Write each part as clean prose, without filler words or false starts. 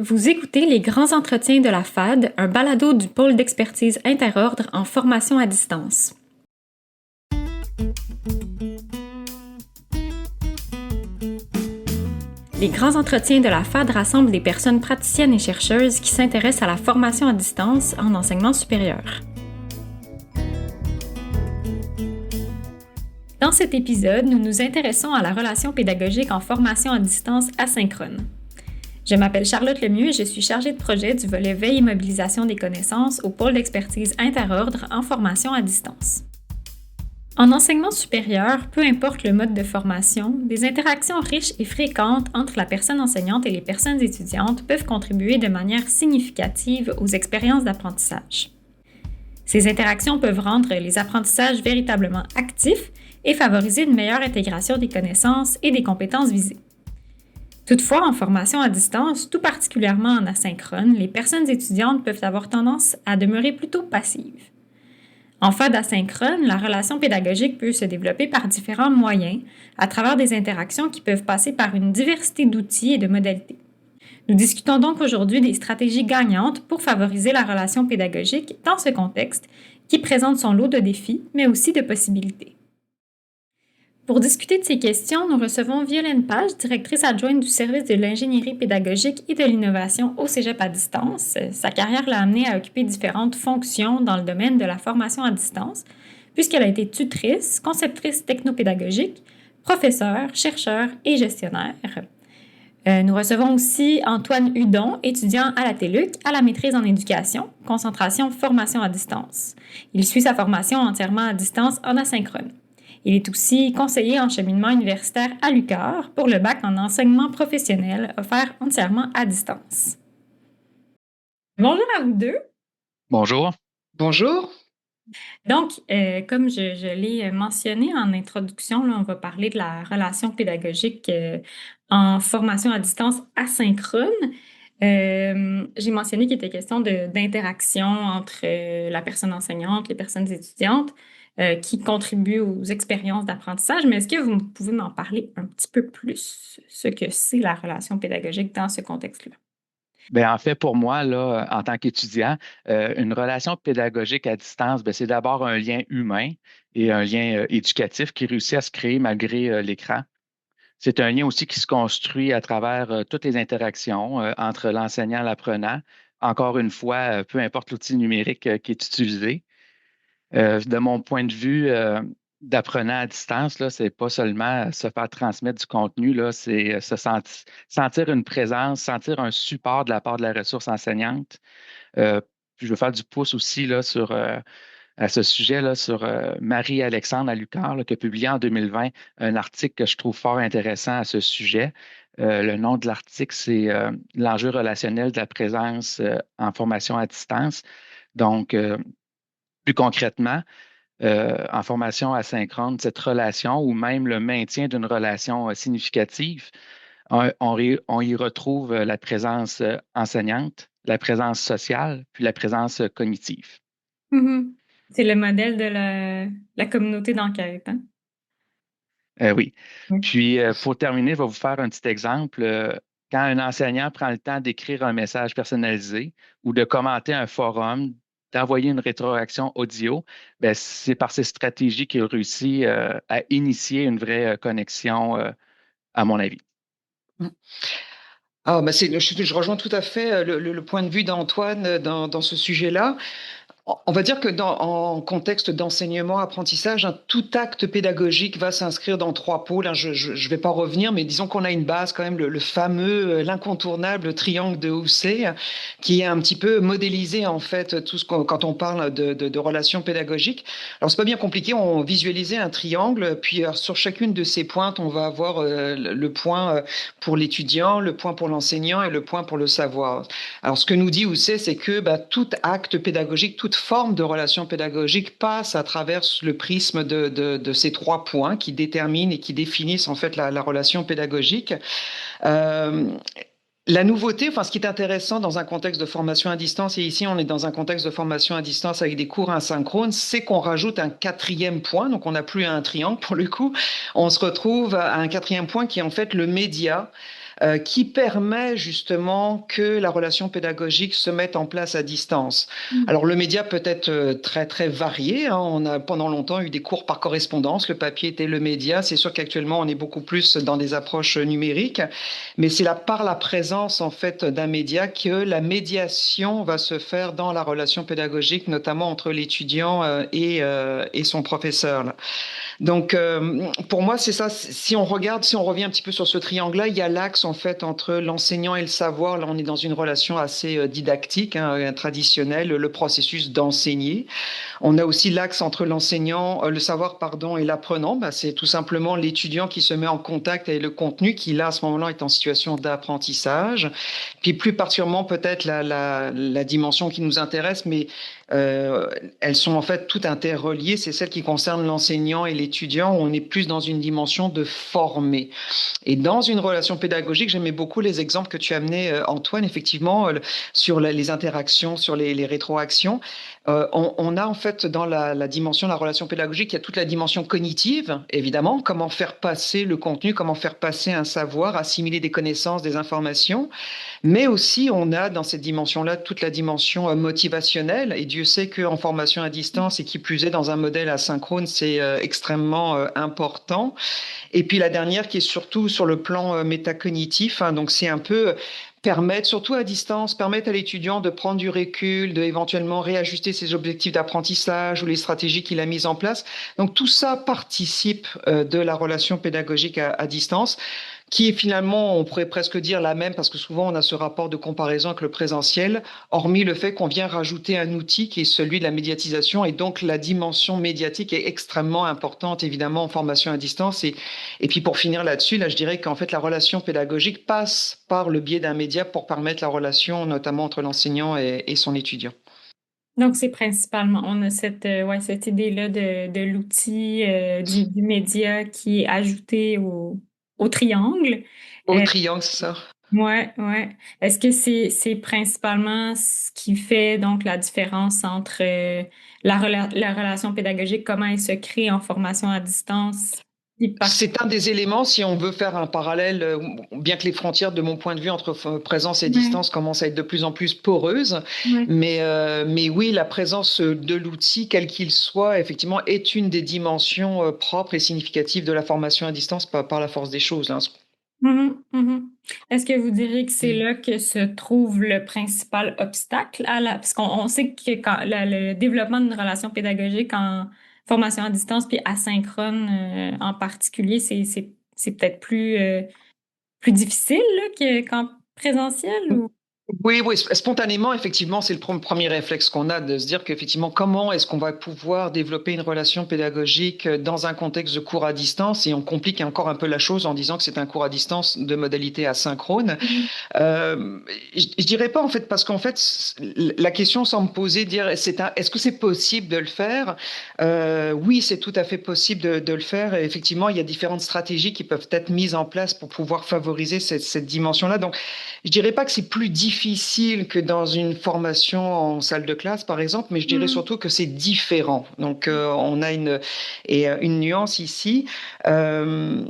Vous écoutez les grands entretiens de la FAD, un balado du pôle d'expertise interordre en formation à distance. Les grands entretiens de la FAD rassemblent des personnes praticiennes et chercheuses qui s'intéressent à la formation à distance en enseignement supérieur. Dans cet épisode, nous nous intéressons à la relation pédagogique en formation à distance asynchrone. Je m'appelle Charlotte Lemieux et je suis chargée de projet du volet Veille et mobilisation des connaissances au pôle d'expertise interordre en formation à distance. En enseignement supérieur, peu importe le mode de formation, des interactions riches et fréquentes entre la personne enseignante et les personnes étudiantes peuvent contribuer de manière significative aux expériences d'apprentissage. Ces interactions peuvent rendre les apprentissages véritablement actifs et favoriser une meilleure intégration des connaissances et des compétences visées. Toutefois, en formation à distance, tout particulièrement en asynchrone, les personnes étudiantes peuvent avoir tendance à demeurer plutôt passives. En FAD asynchrone, la relation pédagogique peut se développer par différents moyens, à travers des interactions qui peuvent passer par une diversité d'outils et de modalités. Nous discutons donc aujourd'hui des stratégies gagnantes pour favoriser la relation pédagogique dans ce contexte qui présente son lot de défis, mais aussi de possibilités. Pour discuter de ces questions, nous recevons Violaine Page, directrice adjointe du service de l'ingénierie pédagogique et de l'innovation au Cégep à distance. Sa carrière l'a amenée à occuper différentes fonctions dans le domaine de la formation à distance, puisqu'elle a été tutrice, conceptrice technopédagogique, professeure, chercheur et gestionnaire. Nous recevons aussi Antoine Hudon, étudiant à la TÉLUQ, à la maîtrise en éducation, concentration formation à distance. Il suit sa formation entièrement à distance en asynchrone. Il est aussi conseiller en cheminement universitaire à l'UQAR pour le bac en enseignement professionnel offert entièrement à distance. Bonjour à vous deux. Bonjour. Bonjour. Donc, comme je l'ai mentionné en introduction, là, on va parler de la relation pédagogique en formation à distance asynchrone. J'ai mentionné qu'il était question d'interaction entre la personne enseignante, les personnes étudiantes, qui contribuent aux expériences d'apprentissage. Mais est-ce que vous pouvez m'en parler un petit peu plus, ce que c'est la relation pédagogique dans ce contexte-là? Bien, en fait, pour moi, là, en tant qu'étudiant, une relation pédagogique à distance, bien, c'est d'abord un lien humain et un lien éducatif qui réussit à se créer malgré l'écran. C'est un lien aussi qui se construit à travers toutes les interactions entre l'enseignant et l'apprenant. Encore une fois, peu importe l'outil numérique qui est utilisé. De mon point de vue d'apprenant à distance, là, c'est pas seulement se faire transmettre du contenu, là, c'est sentir une présence, sentir un support de la part de la ressource enseignante. Puis je veux faire du pouce aussi là, à ce sujet là, sur Marie-Alexandre à l'UQAR, là, qui a publié en 2020 un article que je trouve fort intéressant à ce sujet. Le nom de l'article, c'est L'enjeu relationnel de la présence en formation à distance. Donc, plus concrètement, en formation asynchrone, cette relation ou même le maintien d'une relation significative, on y retrouve la présence enseignante, la présence sociale, puis la présence cognitive. Mm-hmm. C'est le modèle de la communauté d'enquête, hein? Oui. Oui. Puis, pour terminer, je vais vous faire un petit exemple. Quand un enseignant prend le temps d'écrire un message personnalisé ou de commenter un forum, d'envoyer une rétroaction audio, bien, c'est par ces stratégies qu'il réussit à initier une vraie connexion, à mon avis. Ah, bah je rejoins tout à fait le point de vue d'Antoine dans ce sujet-là. On va dire que en contexte d'enseignement, apprentissage, tout acte pédagogique va s'inscrire dans 3 pôles. Je vais pas revenir, mais disons qu'on a une base quand même, le fameux, l'incontournable triangle de Housset, qui est un petit peu modélisé en fait quand on parle de relations pédagogiques. Alors c'est pas bien compliqué, on visualisait un triangle, puis sur chacune de ces pointes, on va avoir le point pour l'étudiant, le point pour l'enseignant et le point pour le savoir. Alors ce que nous dit Housset, c'est que tout acte pédagogique, toute forme de relation pédagogique passe à travers le prisme de ces 3 points qui déterminent et qui définissent en fait la relation pédagogique. La nouveauté, ce qui est intéressant dans un contexte de formation à distance, et ici on est dans un contexte de formation à distance avec des cours asynchrones, c'est qu'on rajoute un 4e point, donc on n'a plus un triangle pour le coup, on se retrouve à un 4e point qui est en fait le média qui permet justement que la relation pédagogique se mette en place à distance. Alors le média peut être très très varié, hein. On a pendant longtemps eu des cours par correspondance, le papier était le média. C'est sûr qu'actuellement on est beaucoup plus dans des approches numériques, mais c'est là par la présence en fait d'un média que la médiation va se faire dans la relation pédagogique, notamment entre l'étudiant et son professeur, là. Donc, pour moi, c'est ça. Si on regarde, si on revient un petit peu sur ce triangle-là, il y a l'axe en fait entre l'enseignant et le savoir. Là, on est dans une relation assez didactique, hein, traditionnelle, le processus d'enseigner. On a aussi l'axe entre l'enseignant, le savoir, pardon, et l'apprenant. Bah, c'est tout simplement l'étudiant qui se met en contact avec le contenu, qui là, à ce moment-là, est en situation d'apprentissage. Puis plus particulièrement, peut-être la dimension qui nous intéresse, mais euh, elles sont en fait toutes interreliées. C'est celle qui concerne l'enseignant et l'étudiant, où on est plus dans une dimension de former. Et dans une relation pédagogique, j'aimais beaucoup les exemples que tu as amenés, Antoine, effectivement, sur les interactions, sur les rétroactions. On a en fait dans la dimension de la relation pédagogique, il y a toute la dimension cognitive, évidemment, comment faire passer le contenu, comment faire passer un savoir, assimiler des connaissances, des informations. Mais aussi, on a dans cette dimension-là toute la dimension motivationnelle. Et Dieu sait qu'en formation à distance, et qui plus est dans un modèle asynchrone, c'est extrêmement important. Et puis la dernière qui est surtout sur le plan métacognitif, hein, donc c'est un peu permettre, surtout à distance, permettre à l'étudiant de prendre du recul, de éventuellement réajuster ses objectifs d'apprentissage ou les stratégies qu'il a mises en place. Donc tout ça participe de la relation pédagogique à distance, qui est finalement, on pourrait presque dire la même, parce que souvent on a ce rapport de comparaison avec le présentiel, hormis le fait qu'on vient rajouter un outil qui est celui de la médiatisation, et donc la dimension médiatique est extrêmement importante, évidemment, en formation à distance. Et puis pour finir là-dessus, là, je dirais qu'en fait la relation pédagogique passe par le biais d'un média pour permettre la relation, notamment entre l'enseignant et son étudiant. Donc, c'est principalement, on a ouais, cette idée-là de l'outil, du média qui est ajouté au triangle. Au Euh, triangle, c'est ça. ouais, ouais. Est-ce que c'est principalement ce qui fait donc la différence entre la relation pédagogique, comment elle se crée en formation à distance? C'est un des éléments, si on veut faire un parallèle, bien que les frontières, de mon point de vue, entre présence et Ouais, distance commencent à être de plus en plus poreuses. ouais. Mais oui, la présence de l'outil, quel qu'il soit, effectivement, est une des dimensions propres et significatives de la formation à distance par la force des choses, hein. Mhm, mhm. Est-ce que vous diriez que c'est là que se trouve le principal obstacle parce qu'on sait que le développement d'une relation pédagogique en formation à distance puis asynchrone en particulier, c'est peut-être plus difficile là, qu'en présentiel ou? Oui, oui, spontanément, effectivement, c'est le premier réflexe qu'on a de se dire qu'effectivement, comment est-ce qu'on va pouvoir développer une relation pédagogique dans un contexte de cours à distance, et on complique encore un peu la chose en disant que c'est un cours à distance de modalité asynchrone. Mhm. Euh, je dirais pas en fait, parce qu'en fait, la question semble poser, dire, est-ce que c'est possible de le faire? Oui, c'est tout à fait possible de le faire. Et effectivement, il y a différentes stratégies qui peuvent être mises en place pour pouvoir favoriser cette dimension-là. Donc, je dirais pas que c'est plus difficile que dans une formation en salle de classe, par exemple, mais je dirais Mhm. surtout que c'est différent. Donc, on a une nuance ici. Euh,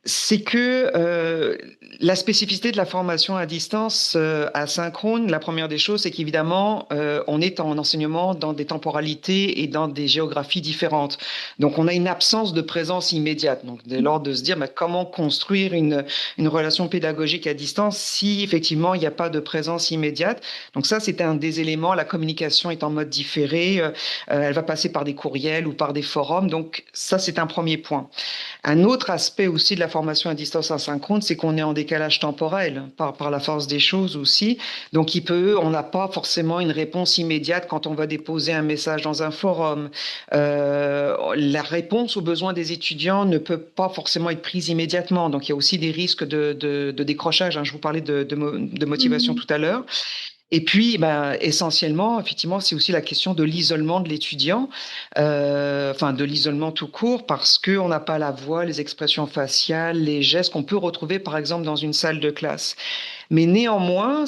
c'est que la spécificité de la formation à distance asynchrone, la première des choses, c'est qu'évidemment, on est en enseignement dans des temporalités et dans des géographies différentes. Donc, on a une absence de présence immédiate. Donc, dès lors de se dire, mais comment construire une relation pédagogique à distance si effectivement il n'y a pas de présence immédiate. Donc, ça, c'est un des éléments. La communication est en mode différé. Elle va passer par des courriels ou par des forums. Donc, ça, c'est un premier point. Un autre aspect aussi de la formation à distance asynchrone, c'est qu'on est en décalage temporel par la force des choses aussi. Donc, on n'a pas forcément une réponse immédiate quand on va déposer un message dans un forum. La réponse aux besoins des étudiants ne peut pas forcément être prise immédiatement. Donc, il y a aussi des risques de décrochage, hein. Je vous parlais de motivation Mhm. tout à l'heure. Et puis, ben, essentiellement, effectivement, c'est aussi la question de l'isolement de l'étudiant, enfin de l'isolement tout court, parce qu'on n'a pas la voix, les expressions faciales, les gestes qu'on peut retrouver, par exemple, dans une salle de classe. Mais néanmoins,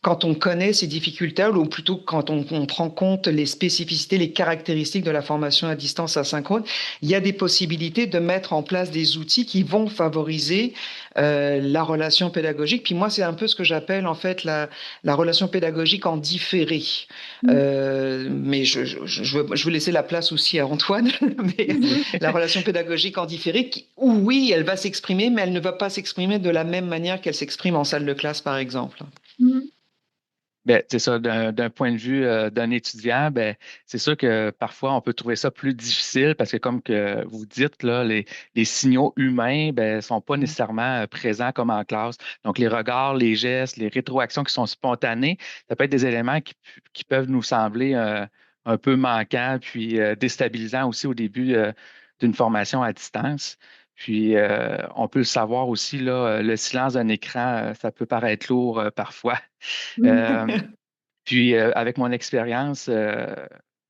quand on connaît ces difficultés, ou plutôt quand on prend compte les spécificités, les caractéristiques de la formation à distance asynchrone, il y a des possibilités de mettre en place des outils qui vont favoriser la relation pédagogique. Puis moi, c'est un peu ce que j'appelle en fait la relation pédagogique en différé. Mais je veux laisser la place aussi à Antoine. Mais la relation pédagogique en différé, où oui, elle va s'exprimer, mais elle ne va pas s'exprimer de la même manière qu'elle s'exprime en salle de classe, par exemple. Ben, c'est ça, d'un point de vue d'un étudiant, ben, c'est sûr que parfois on peut trouver ça plus difficile parce que comme que vous dites, là, les signaux humains ben, sont pas nécessairement présents comme en classe. Donc, les regards, les gestes, les rétroactions qui sont spontanées, ça peut être des éléments qui peuvent nous sembler un peu manquants, puis déstabilisants aussi au début d'une formation à distance. Puis, on peut le savoir aussi, là, le silence d'un écran, ça peut paraître lourd parfois. Euh, puis, avec mon expérience,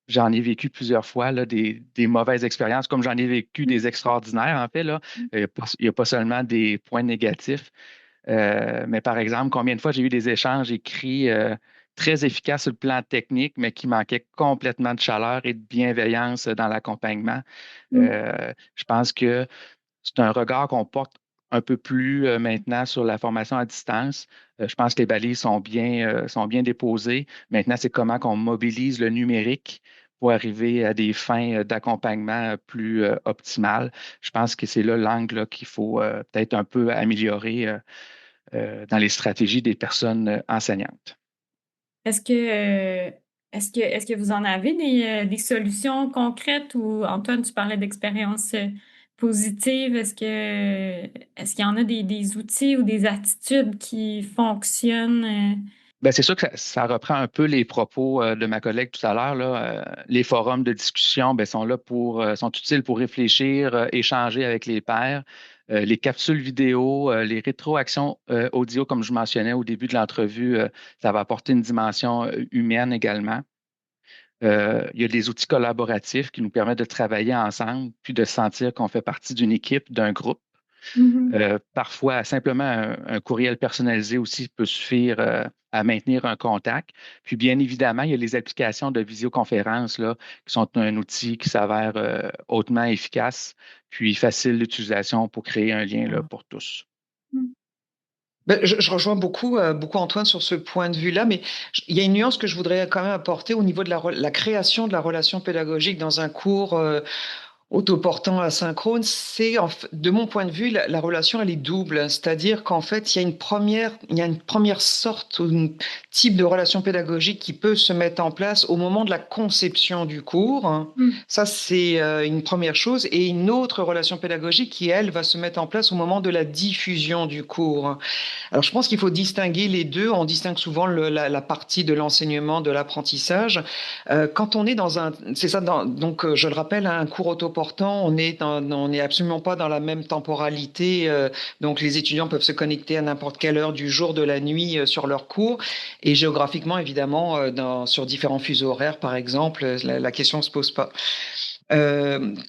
j'en ai vécu plusieurs fois là, des mauvaises expériences, comme j'en ai vécu des extraordinaires, en fait. Là. Il y a pas seulement des points négatifs. Mais par exemple, combien de fois j'ai eu des échanges écrits très efficaces sur le plan technique, mais qui manquaient complètement de chaleur et de bienveillance dans l'accompagnement. Je pense que c'est un regard qu'on porte un peu plus maintenant sur la formation à distance. Je pense que les balises sont bien déposées. Maintenant, c'est comment qu'on mobilise le numérique pour arriver à des fins d'accompagnement plus optimales. Je pense que c'est là l'angle là, qu'il faut peut-être un peu améliorer dans les stratégies des personnes enseignantes. Est-ce que, est-ce que vous en avez des solutions concrètes ou Antoine, tu parlais d'expériences positives. Est-ce qu'il y en a des outils ou des attitudes qui fonctionnent? Ben, c'est sûr que ça reprend un peu les propos de ma collègue tout à l'heure, là. Les forums de discussion ben, sont là sont utiles pour réfléchir, échanger avec les pairs. Les capsules vidéo, les rétroactions audio, comme je mentionnais au début de l'entrevue, ça va apporter une dimension humaine également. Il y a des outils collaboratifs qui nous permettent de travailler ensemble, puis de sentir qu'on fait partie d'une équipe, d'un groupe. Parfois, simplement un courriel personnalisé aussi peut suffire à maintenir un contact. Puis, bien évidemment, il y a les applications de visioconférence là, qui sont un outil qui s'avère hautement efficace, puis facile d'utilisation pour créer un lien là, pour tous. Ben, je rejoins beaucoup Antoine sur ce point de vue-là, mais il y a une nuance que je voudrais quand même apporter au niveau de la création de la relation pédagogique dans un cours autoportant asynchrone. C'est, de mon point de vue, la relation, elle est double. C'est-à-dire qu'en fait, il y a une première sorte ou un type de relation pédagogique qui peut se mettre en place au moment de la conception du cours. Ça, c'est une première chose. Et une autre relation pédagogique qui, elle, va se mettre en place au moment de la diffusion du cours. Alors, je pense qu'il faut distinguer les deux. On distingue souvent la partie de l'enseignement, de l'apprentissage. Quand on est c'est ça, donc je le rappelle, un cours autoportant, on n'est absolument pas dans la même temporalité. Donc, les étudiants peuvent se connecter à n'importe quelle heure du jour, de la nuit sur leur cours. Et géographiquement, évidemment, sur différents fuseaux horaires, par exemple, la question ne se pose pas.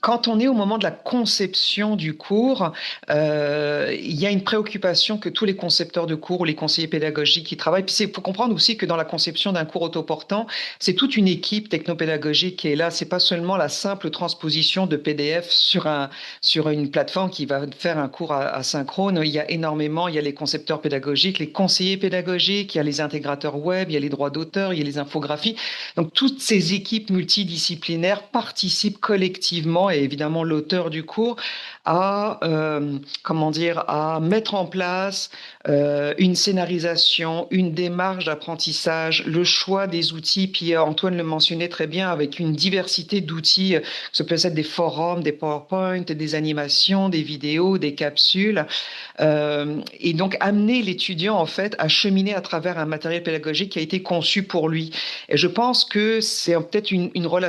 Quand on est au moment de la conception du cours, il y a une préoccupation que tous les concepteurs de cours ou les conseillers pédagogiques qui travaillent. Puis il faut comprendre aussi que dans la conception d'un cours autoportant, c'est toute une équipe technopédagogique qui est là. C'est pas seulement la simple transposition de PDF sur une plateforme qui va faire un cours asynchrone. Il y a les concepteurs pédagogiques, les conseillers pédagogiques, il y a les intégrateurs web, il y a les droits d'auteur, il y a les infographies. Donc toutes ces équipes multidisciplinaires participent collectivement, et évidemment l'auteur du cours, à mettre en place une scénarisation, une démarche d'apprentissage, le choix des outils. Puis Antoine le mentionnait très bien, avec une diversité d'outils. Ça peut être des forums, des PowerPoint, des animations, des vidéos, des capsules. Et donc amener l'étudiant en fait à cheminer à travers un matériel pédagogique qui a été conçu pour lui. Et je pense que c'est peut-être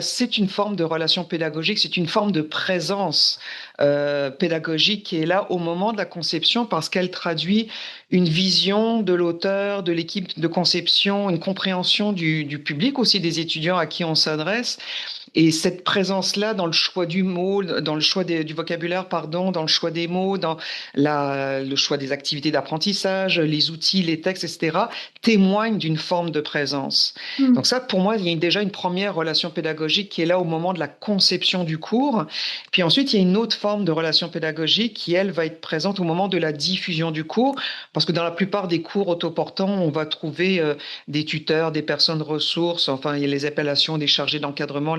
c'est une forme de relation pédagogique, c'est une forme de présence pédagogique qui est là au moment de la conception, parce qu'elle traduit une vision de l'auteur, de l'équipe de conception, une compréhension du public aussi, des étudiants à qui on s'adresse. Et cette présence-là dans le choix du mot, dans le choix du vocabulaire, pardon, dans le choix des mots, dans le choix des activités d'apprentissage, les outils, les textes, etc., témoigne d'une forme de présence. Donc ça, pour moi, il y a déjà une première relation pédagogique qui est là au moment de la conception du cours. Puis ensuite, il y a une autre forme de relation pédagogique qui, elle, va être présente au moment de la diffusion du cours, parce que dans la plupart des cours autoportants, on va trouver des tuteurs, des personnes ressources, enfin, il y a les appellations des chargés d'encadrement,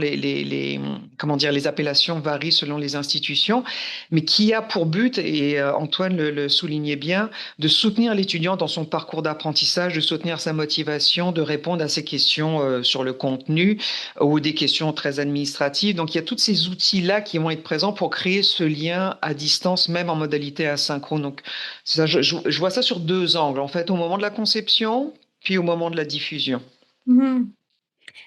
comment dire, les appellations varient selon les institutions, mais qui a pour but, et Antoine le soulignait bien, de soutenir l'étudiant dans son parcours d'apprentissage, de soutenir sa motivation, de répondre à ses questions sur le contenu ou des questions très administratives. Donc, il y a tous ces outils-là qui vont être présents pour créer ce lien à distance, même en modalité asynchrone. Donc, ça, je vois ça sur deux angles, en fait, au moment de la conception, puis au moment de la diffusion.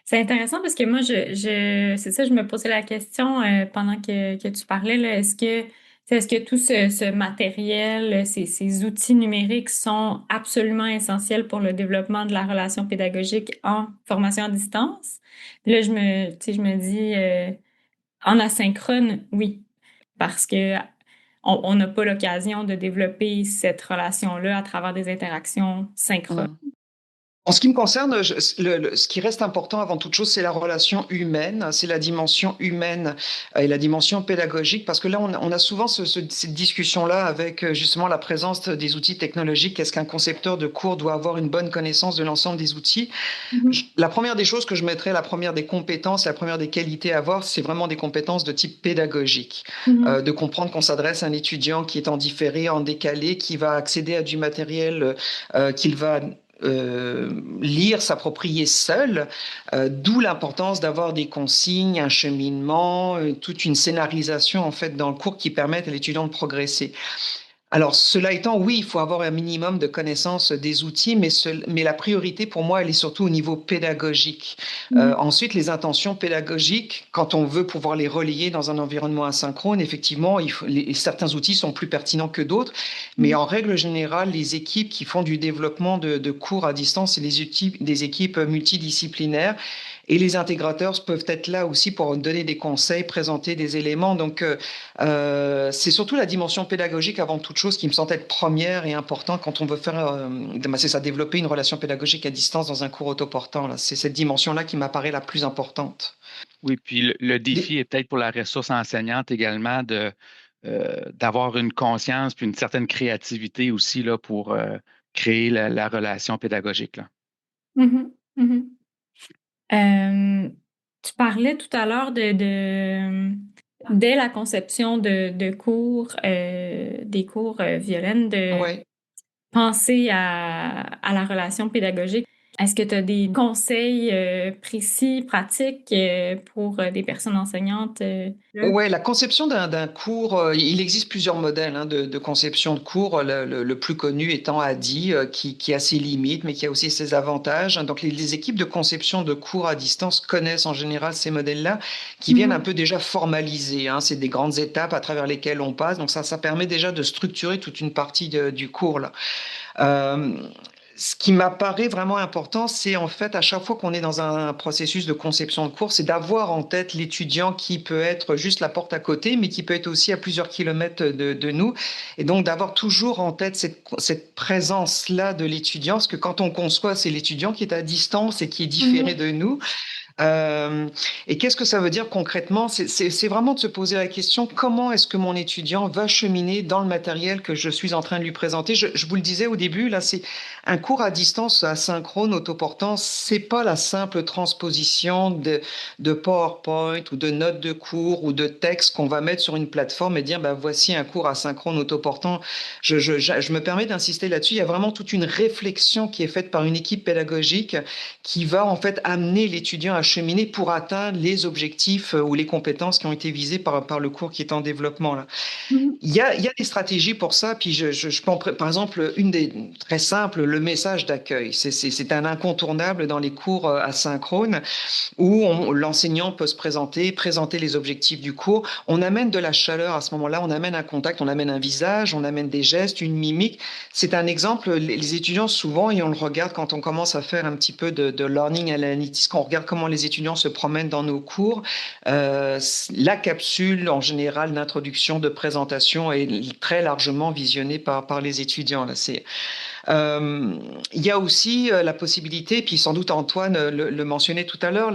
C'est intéressant parce que moi, c'est ça, je me posais la question pendant que tu parlais, là, est-ce que tout ce matériel, ces outils numériques sont absolument essentiels pour le développement de la relation pédagogique en formation à distance? Puis là, je me dis, en asynchrone, oui, parce que on n'a pas l'occasion de développer cette relation-là à travers des interactions synchrones. En ce qui me concerne, ce qui reste important avant toute chose, c'est la relation humaine, c'est la dimension humaine et la dimension pédagogique, parce que là, on a souvent cette discussion-là avec justement la présence des outils technologiques. Est-ce qu'un concepteur de cours doit avoir une bonne connaissance de l'ensemble des outils? La première des choses que je mettrais, la première des compétences, la première des qualités à avoir, c'est vraiment des compétences de type pédagogique, de comprendre qu'on s'adresse à un étudiant qui est en différé, en décalé, qui va accéder à du matériel qu'il va lire, s'approprier seul, d'où l'importance d'avoir des consignes, un cheminement, toute une scénarisation en fait dans le cours qui permettent à l'étudiant de progresser. Alors, cela étant, oui, il faut avoir un minimum de connaissances des outils, mais la priorité pour moi, elle est surtout au niveau pédagogique. Ensuite, les intentions pédagogiques, quand on veut pouvoir les relayer dans un environnement asynchrone, effectivement, certains outils sont plus pertinents que d'autres, mais en règle générale, les équipes qui font du développement de cours à distance, c'est des équipes multidisciplinaires. Et les intégrateurs peuvent être là aussi pour donner des conseils, présenter des éléments. Donc, c'est surtout la dimension pédagogique avant toute chose qui me semble être première et importante quand on veut faire, c'est ça, développer une relation pédagogique à distance dans un cours autoportant. C'est cette dimension-là qui m'apparaît la plus importante. Oui, puis le défi est peut-être pour la ressource enseignante également d'avoir une conscience puis une certaine créativité aussi là, pour créer la relation pédagogique, là. Tu parlais tout à l'heure dès la conception de cours, des cours Violaine, de penser à la relation pédagogique. Est-ce que tu as des conseils précis, pratiques pour des personnes enseignantes? Oui, la conception d'un cours, il existe plusieurs modèles de conception de cours. Le plus connu étant ADI, qui a ses limites, mais qui a aussi ses avantages. Donc, les équipes de conception de cours à distance connaissent en général ces modèles-là, qui viennent un peu déjà formaliser. C'est des grandes étapes à travers lesquelles on passe. Donc, ça permet déjà de structurer toute une partie du cours, là. Ce qui m'apparaît vraiment important, c'est en fait à chaque fois qu'on est dans un processus de conception de cours, c'est d'avoir en tête l'étudiant qui peut être juste la porte à côté, mais qui peut être aussi à plusieurs kilomètres de nous. Et donc d'avoir toujours en tête cette présence-là de l'étudiant, parce que quand on conçoit, c'est l'étudiant qui est à distance et qui est différé de nous. Et qu'est-ce que ça veut dire concrètement? C'est vraiment de se poser la question, comment est-ce que mon étudiant va cheminer dans le matériel que je suis en train de lui présenter? Je vous le disais au début, là, c'est un cours à distance asynchrone, autoportant, c'est pas la simple transposition de PowerPoint ou de notes de cours ou de texte qu'on va mettre sur une plateforme et dire, bah, voici un cours asynchrone, autoportant. Je me permets d'insister là-dessus. Il y a vraiment toute une réflexion qui est faite par une équipe pédagogique qui va en fait amener l'étudiant à cheminer pour atteindre les objectifs ou les compétences qui ont été visées par le cours qui est en développement, là. Il y a des stratégies pour ça, puis je prends par exemple une des très simples, le message d'accueil. C'est un incontournable dans les cours asynchrones où l'enseignant peut se présenter les objectifs du cours. On amène de la chaleur à ce moment-là, on amène un contact, on amène un visage, on amène des gestes, une mimique. C'est un exemple, les étudiants souvent, et on le regarde quand on commence à faire un petit peu de learning analytics, quand on regarde comment les étudiants se promènent dans nos cours, la capsule en général d'introduction, de présentation est très largement visionnée par les étudiants. Là, il y a aussi la possibilité, puis sans doute Antoine le mentionnait tout à l'heure,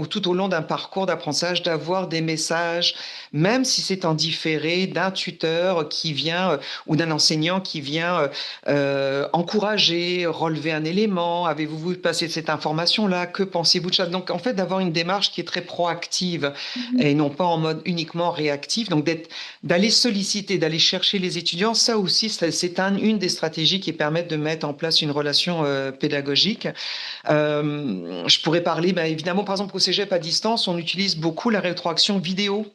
tout au long d'un parcours d'apprentissage, d'avoir des messages, même si c'est en différé, d'un tuteur qui vient ou d'un enseignant qui vient encourager, relever un élément. Avez-vous vu passer cette information-là? Que pensez-vous de ça? Donc en fait, d'avoir une démarche qui est très proactive et non pas en mode uniquement réactif. Donc d'aller solliciter, d'aller chercher les étudiants, ça aussi, c'est une des stratégies qui permettent de mettre en place une relation pédagogique. Je pourrais parler, évidemment, par exemple, au cégep à distance, on utilise beaucoup la rétroaction vidéo.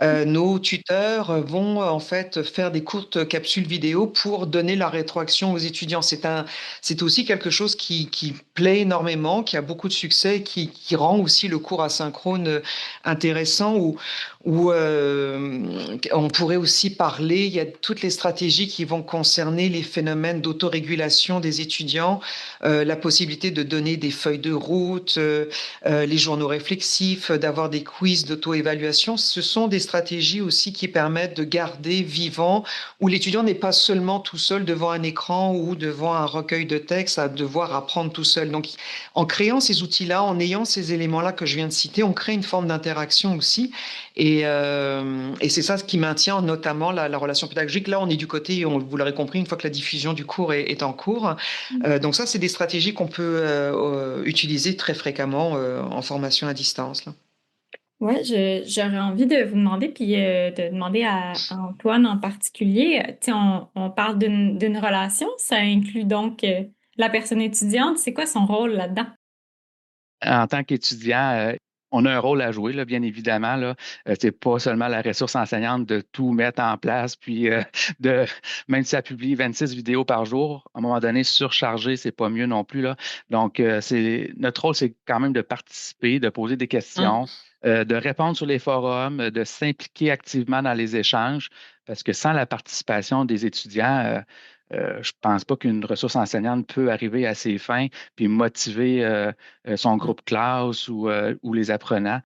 Nos tuteurs vont en fait faire des courtes capsules vidéo pour donner la rétroaction aux étudiants. C'est aussi quelque chose qui plaît énormément, qui a beaucoup de succès, qui rend aussi le cours asynchrone intéressant, où on pourrait aussi parler, il y a toutes les stratégies qui vont concerner les phénomènes d'autorégulation des étudiants, la possibilité de donner des feuilles de route, les journaux réflexifs, d'avoir des quiz d'auto-évaluation. Ce sont des stratégies aussi qui permettent de garder vivant, où l'étudiant n'est pas seulement tout seul devant un écran ou devant un recueil de textes à devoir apprendre tout seul. Donc, en créant ces outils-là, en ayant ces éléments-là que je viens de citer, on crée une forme d'interaction aussi. Et c'est ça ce qui maintient notamment la relation pédagogique. Là, on est du côté, vous l'aurez compris, une fois que la diffusion du cours est en cours. Donc ça, c'est des stratégies qu'on peut utiliser très fréquemment en formation à distance, là. Oui, j'aurais envie de vous demander, puis de demander à Antoine en particulier. Tu sais, on parle d'une relation, ça inclut donc la personne étudiante. C'est quoi son rôle là-dedans? En tant qu'étudiant, on a un rôle à jouer, là, bien évidemment. Là. C'est pas seulement la ressource enseignante de tout mettre en place, puis même si ça publie 26 vidéos par jour, à un moment donné, surcharger, c'est pas mieux non plus. Là. Donc, notre rôle, c'est quand même de participer, de poser des questions, de répondre sur les forums, de s'impliquer activement dans les échanges, parce que sans la participation des étudiants, je ne pense pas qu'une ressource enseignante peut arriver à ses fins puis motiver son groupe classe ou les apprenants.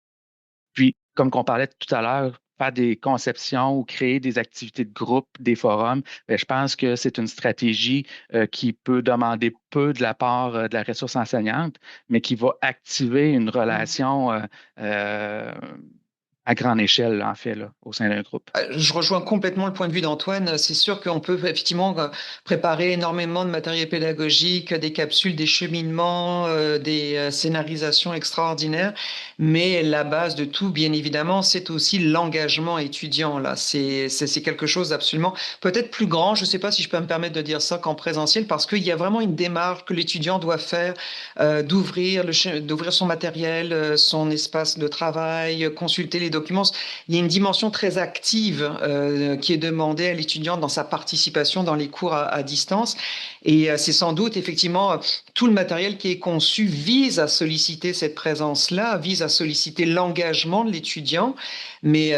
Puis, comme qu'on parlait tout à l'heure, faire des conceptions ou créer des activités de groupe, des forums, bien, je pense que c'est une stratégie qui peut demander peu de la part de la ressource enseignante, mais qui va activer une relation euh, à grande échelle, en fait, là, au sein d'un groupe. Je rejoins complètement le point de vue d'Antoine. C'est sûr qu'on peut effectivement préparer énormément de matériel pédagogique, des capsules, des cheminements, des scénarisations extraordinaires. Mais la base de tout, bien évidemment, c'est aussi l'engagement étudiant. Là, c'est quelque chose d'absolument peut-être plus grand. Je ne sais pas si je peux me permettre de dire ça qu'en présentiel, parce qu'il y a vraiment une démarche que l'étudiant doit faire, d'ouvrir son matériel, son espace de travail, consulter les documents. Il y a une dimension très active qui est demandée à l'étudiant dans sa participation dans les cours à distance. Et c'est sans doute effectivement tout le matériel qui est conçu vise à solliciter cette présence-là, vise à solliciter l'engagement de l'étudiant. Mais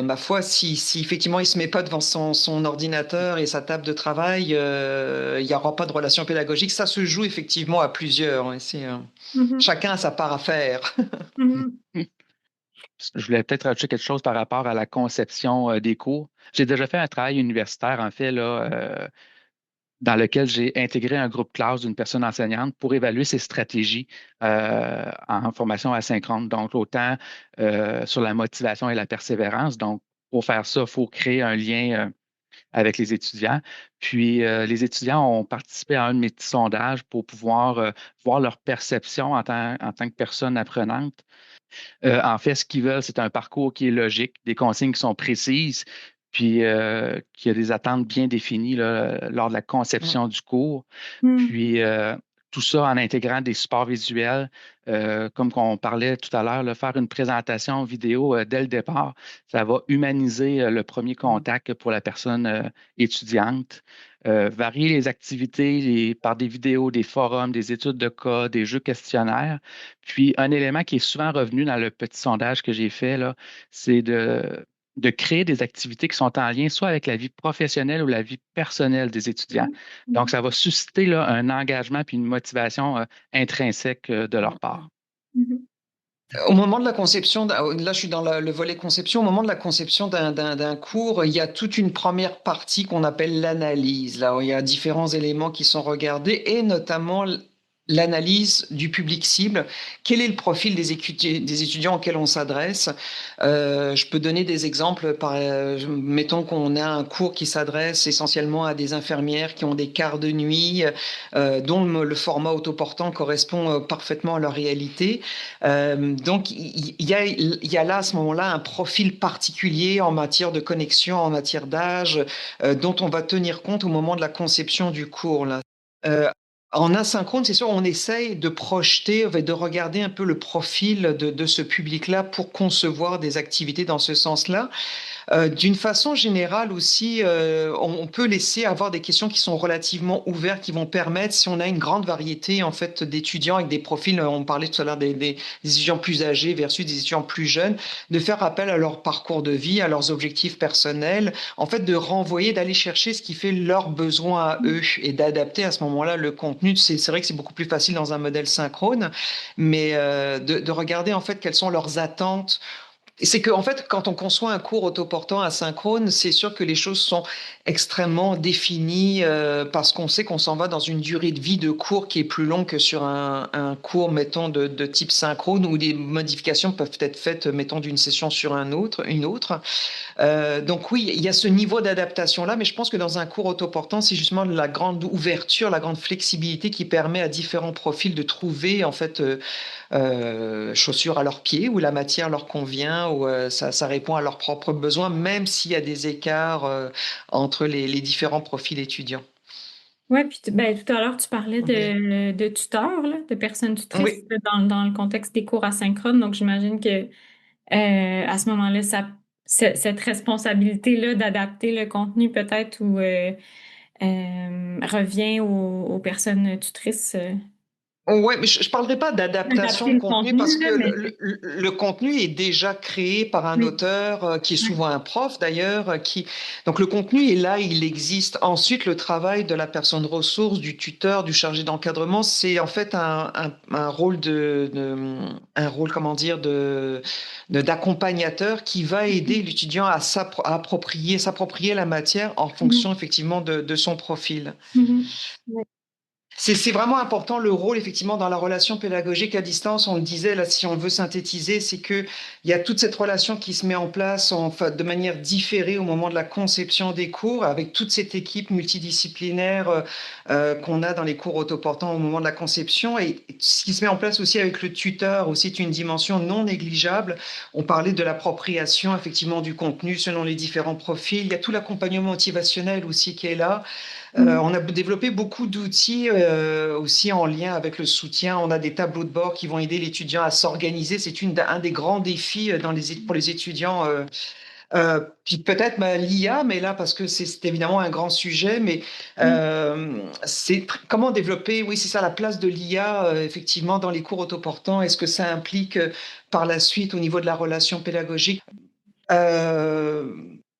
ma foi, si effectivement il ne se met pas devant son ordinateur et sa table de travail, il n'y aura pas de relation pédagogique. Ça se joue effectivement à plusieurs. Chacun a sa part à faire. Je voulais peut-être rajouter quelque chose par rapport à la conception des cours. J'ai déjà fait un travail universitaire, en fait, là, dans lequel j'ai intégré un groupe classe d'une personne enseignante pour évaluer ses stratégies en formation asynchrone. Donc, autant sur la motivation et la persévérance. Donc, pour faire ça, il faut créer un lien avec les étudiants. Puis, les étudiants ont participé à un de mes petits sondages pour pouvoir voir leur perception en tant que personne apprenante. En fait, ce qu'ils veulent, c'est un parcours qui est logique, des consignes qui sont précises, puis qui a des attentes bien définies là, lors de la conception du cours. Puis tout ça en intégrant des supports visuels, comme on parlait tout à l'heure, là, faire une présentation vidéo dès le départ, ça va humaniser le premier contact pour la personne étudiante. varier les activités par des vidéos, des forums, des études de cas, des jeux questionnaires. Puis, un élément qui est souvent revenu dans le petit sondage que j'ai fait, là, c'est de créer des activités qui sont en lien soit avec la vie professionnelle ou la vie personnelle des étudiants. Donc, ça va susciter là, un engagement puis une motivation intrinsèque de leur part. Mhm. Au moment de la conception, là je suis dans le volet conception, au moment de la conception d'un cours, il y a toute une première partie qu'on appelle l'analyse, là où il y a différents éléments qui sont regardés et notamment l'analyse du public cible. Quel est le profil des étudiants auxquels on s'adresse? Je peux donner des exemples. Mettons qu'on a un cours qui s'adresse essentiellement à des infirmières qui ont des quarts de nuit, dont le format autoportant correspond parfaitement à leur réalité. Donc, il y a là, à ce moment-là, un profil particulier en matière de connexion, en matière d'âge, dont on va tenir compte au moment de la conception du cours, là. Euh, En asynchrone, c'est sûr, on essaye de projeter, de regarder un peu le profil de ce public-là pour concevoir des activités dans ce sens-là. D'une façon générale aussi, on peut laisser avoir des questions qui sont relativement ouvertes, qui vont permettre, si on a une grande variété en fait d'étudiants avec des profils, on parlait tout à l'heure des étudiants plus âgés versus des étudiants plus jeunes, de faire appel à leur parcours de vie, à leurs objectifs personnels, en fait de renvoyer, d'aller chercher ce qui fait leurs besoins à eux et d'adapter à ce moment-là le contenu. C'est vrai que c'est beaucoup plus facile dans un modèle synchrone, mais de regarder en fait quelles sont leurs attentes. C'est que, en fait, quand on conçoit un cours autoportant asynchrone, c'est sûr que les choses sont extrêmement définies parce qu'on sait qu'on s'en va dans une durée de vie de cours qui est plus longue que sur un cours, mettons, de type synchrone où des modifications peuvent être faites, mettons, d'une session sur une autre. Donc oui, il y a ce niveau d'adaptation-là, mais je pense que dans un cours autoportant, c'est justement la grande ouverture, la grande flexibilité qui permet à différents profils de trouver en fait chaussures à leurs pieds, où la matière leur convient, où ça répond à leurs propres besoins, même s'il y a des écarts entre les différents profils étudiants. Ouais, puis tout à l'heure, tu parlais de tuteurs, là, de personnes tutrices Oui. dans le contexte des cours asynchrone. Donc, j'imagine que à ce moment-là, cette responsabilité-là d'adapter le contenu peut-être ou revient aux personnes tutrices. Ouais, mais je ne parlerai pas d'adaptation D'adapter de le contenu contenu, parce que là, mais le contenu est déjà créé par un oui. auteur qui est Ouais. souvent un prof d'ailleurs. Donc le contenu est là, il existe. Ensuite, le travail de la personne ressource, du tuteur, du chargé d'encadrement, c'est en fait un rôle un rôle, comment dire, d'accompagnateur qui va aider l'étudiant à s'approprier la matière en fonction Mhm. effectivement de son profil. Mhm. Ouais. C'est vraiment important le rôle effectivement dans la relation pédagogique à distance. On le disait là, si on veut synthétiser, c'est que il y a toute cette relation qui se met en place de manière différée au moment de la conception des cours, avec toute cette équipe multidisciplinaire qu'on a dans les cours autoportants au moment de la conception, et ce qui se met en place aussi avec le tuteur aussi est une dimension non négligeable. On parlait de l'appropriation effectivement du contenu selon les différents profils. Il y a tout l'accompagnement motivationnel aussi qui est là. Mhm. On a développé beaucoup d'outils aussi en lien avec le soutien. On a des tableaux de bord qui vont aider l'étudiant à s'organiser. C'est un des grands défis pour les étudiants. Puis peut-être l'IA, mais là, parce que c'est évidemment un grand sujet, mais Mhm. comment développer, oui, c'est ça, la place de l'IA, effectivement, dans les cours autoportants. Est-ce que ça implique par la suite, au niveau de la relation pédagogique, euh,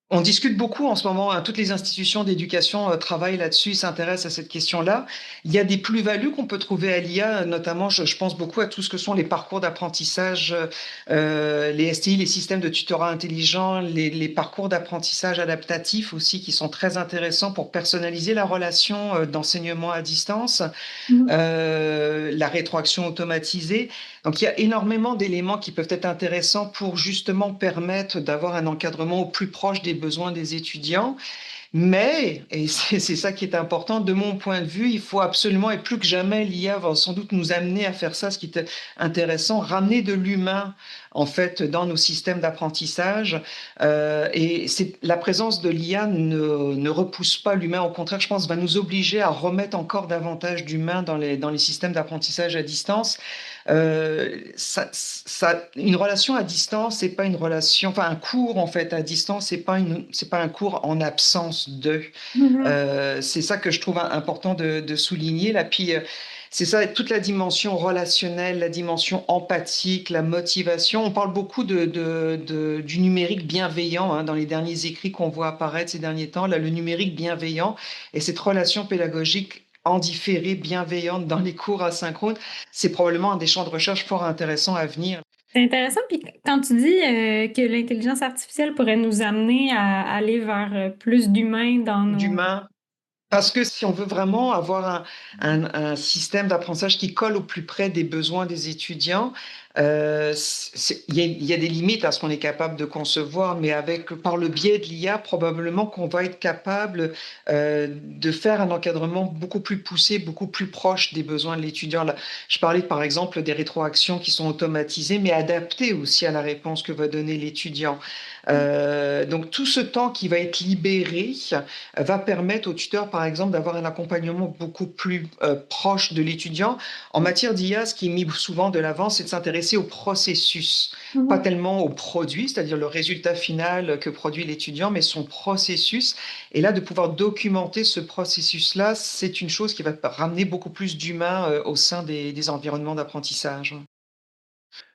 on discute beaucoup en ce moment, hein, toutes les institutions d'éducation travaillent là-dessus, s'intéressent à cette question-là. Il y a des plus-values qu'on peut trouver à l'IA, notamment je pense beaucoup à tout ce que sont les parcours d'apprentissage, les STI, les systèmes de tutorat intelligent, les parcours d'apprentissage adaptatif aussi, qui sont très intéressants pour personnaliser la relation d'enseignement à distance, Mhm. la rétroaction automatisée. Donc il y a énormément d'éléments qui peuvent être intéressants pour justement permettre d'avoir un encadrement au plus proche des besoins des étudiants. Mais, et c'est ça qui est important, de mon point de vue, il faut absolument, et plus que jamais, l'IA va sans doute nous amener à faire ça, ce qui est intéressant, ramener de l'humain, en fait, dans nos systèmes d'apprentissage. Et la présence de l'IA ne repousse pas l'humain, au contraire, je pense, va nous obliger à remettre encore davantage d'humain dans les systèmes d'apprentissage à distance. Une relation à distance, c'est pas une relation, enfin un cours en fait à distance, c'est pas un cours en absence de. C'est ça que je trouve important de souligner là. Puis c'est ça, toute la dimension relationnelle, la dimension empathique, la motivation. On parle beaucoup du numérique bienveillant hein, dans les derniers écrits qu'on voit apparaître ces derniers temps. Là, le numérique bienveillant et cette relation pédagogique en différé, bienveillante dans les cours asynchrones, c'est probablement un des champs de recherche fort intéressants à venir. C'est intéressant. Puis quand tu dis que l'intelligence artificielle pourrait nous amener à aller vers plus d'humains dans nos... D'humains. Parce que si on veut vraiment avoir un système d'apprentissage qui colle au plus près des besoins des étudiants, il y a des limites à ce qu'on est capable de concevoir, mais par le biais de l'IA, probablement qu'on va être capable de faire un encadrement beaucoup plus poussé, beaucoup plus proche des besoins de l'étudiant. Là, je parlais par exemple des rétroactions qui sont automatisées, mais adaptées aussi à la réponse que va donner l'étudiant. Donc tout ce temps qui va être libéré va permettre au tuteur, par exemple, d'avoir un accompagnement beaucoup plus proche de l'étudiant. En matière d'IA, ce qui est mis souvent de l'avant, c'est de s'intéresser au processus, pas tellement au produit, c'est-à-dire le résultat final que produit l'étudiant, mais son processus. Et là, de pouvoir documenter ce processus-là, c'est une chose qui va ramener beaucoup plus d'humain au sein des environnements d'apprentissage.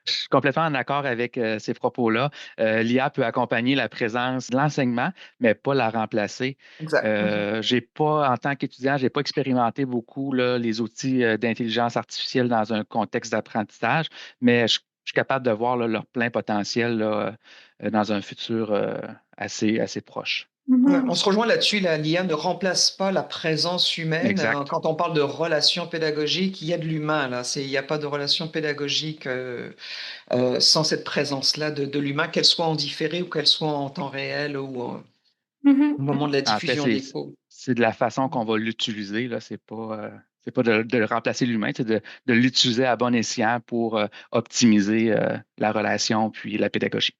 Je suis complètement en accord avec ces propos-là. L'IA peut accompagner la présence de l'enseignement, mais pas la remplacer. Exact. J'ai pas, en tant qu'étudiant, j'ai pas expérimenté beaucoup là, les outils d'intelligence artificielle dans un contexte d'apprentissage, mais je suis capable de voir là, leur plein potentiel là, dans un futur assez proche. On se rejoint là-dessus, l'IA ne remplace pas la présence humaine. Exact. Quand on parle de relations pédagogiques, il y a de l'humain là. Il n'y a pas de relation pédagogique sans cette présence-là de l'humain, qu'elle soit en différé ou qu'elle soit en temps réel ou au moment de la En fait, diffusion des cours. c'est de la façon qu'on va l'utiliser. Là. C'est pas de remplacer l'humain, c'est de l'utiliser à bon escient pour optimiser la relation puis la pédagogie.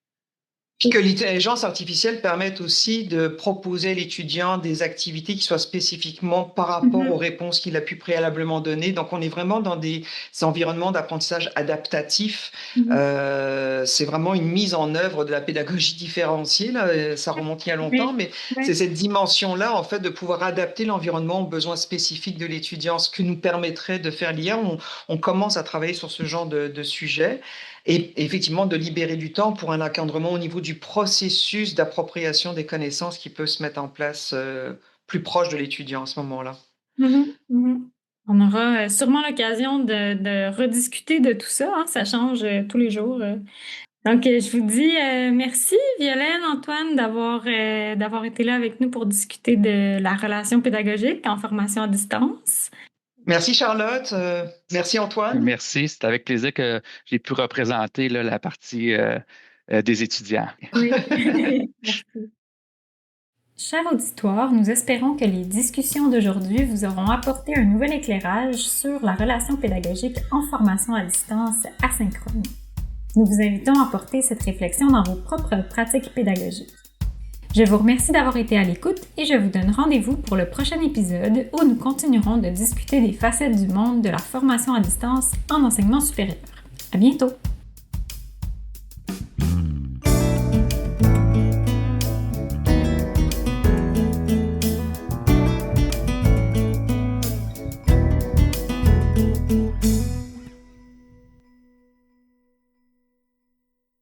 Puis que l'intelligence artificielle permette aussi de proposer à l'étudiant des activités qui soient spécifiquement par rapport aux réponses qu'il a pu préalablement donner. Donc, on est vraiment dans des environnements d'apprentissage adaptatif. C'est vraiment une mise en œuvre de la pédagogie différenciée. Là. Ça remonte il y a longtemps, mais c'est cette dimension-là, en fait, de pouvoir adapter l'environnement aux besoins spécifiques de l'étudiant, ce que nous permettrait de faire l'IA. On commence à travailler sur ce genre de sujet. Et effectivement, de libérer du temps pour un encadrement au niveau du processus d'appropriation des connaissances qui peut se mettre en place plus proche de l'étudiant à ce moment-là. On aura sûrement l'occasion de rediscuter de tout ça. Hein? Ça change tous les jours. Donc, je vous dis merci, Violaine, Antoine, d'avoir été là avec nous pour discuter de la relation pédagogique en formation à distance. Merci Charlotte, merci Antoine. Merci, c'est avec plaisir que j'ai pu représenter là, la partie des étudiants. Oui, merci. Cher auditoire, nous espérons que les discussions d'aujourd'hui vous auront apporté un nouvel éclairage sur la relation pédagogique en formation à distance asynchrone. Nous vous invitons à porter cette réflexion dans vos propres pratiques pédagogiques. Je vous remercie d'avoir été à l'écoute et je vous donne rendez-vous pour le prochain épisode où nous continuerons de discuter des facettes du monde de la formation à distance en enseignement supérieur. À bientôt!